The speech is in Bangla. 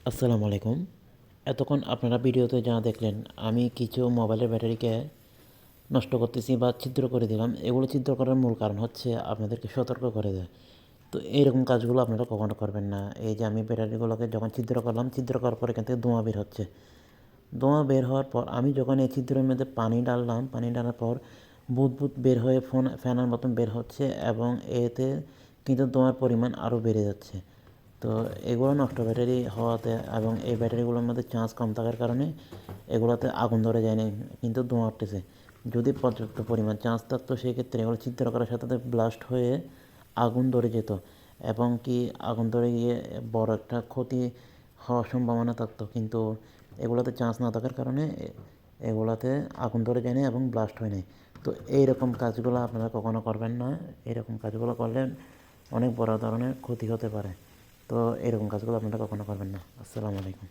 আসসালামু আলাইকুম। এতক্ষণ আপনারা ভিডিওতে যা দেখলেন, আমি কিছু মোবাইলের ব্যাটারিকে নষ্ট করতেছি বা ছিদ্র করে দিলাম। এগুলো ছিদ্র করার মূল কারণ হচ্ছে আপনাদেরকে সতর্ক করে দেয়। তো এইরকম কাজগুলো আপনারা কখনো করবেন না। এই যে আমি ব্যাটারিগুলোকে যখন ছিদ্র করলাম, ছিদ্র করার পর এখান থেকে ধোঁয়া বের হচ্ছে। ধোঁয়া বের হওয়ার পর আমি যখন এই ছিদ্রের মধ্যে পানি ডাললাম, পানি ডালার পর বুদবুদ বের হয়ে ফ্যানের মতন বের হচ্ছে এবং এতে কিন্তু ধোঁয়ার পরিমাণ আরও বেড়ে যাচ্ছে। তো এগুলো নষ্ট ব্যাটারি হওয়াতে এবং এই ব্যাটারিগুলোর মধ্যে চার্জ কম থাকার কারণে এগুলোতে আগুন ধরে যায় না, কিন্তু ধোঁয়া উঠতেছে। যদি পর্যাপ্ত পরিমাণ চার্জ থাকতো সেক্ষেত্রে এগুলো ছিদ্র করার সাথে সাথে ব্লাস্ট হয়ে আগুন ধরে যেত এবং কি আগুন ধরে গিয়ে বড় একটা ক্ষতি হওয়ার সম্ভাবনা থাকতো। কিন্তু এগুলোতে চান্স না থাকার কারণে এগুলোতে আগুন ধরে যায় না এবং ব্লাস্ট হয় না। তো এইরকম কাজগুলো আপনারা কখনো করবেন না। এরকম কাজগুলো করলে অনেক বড় ধরনের ক্ষতি হতে পারে। তো এরকম কাজগুলো আপনারা কখনো করবেন না। আসসালামু আলাইকুম।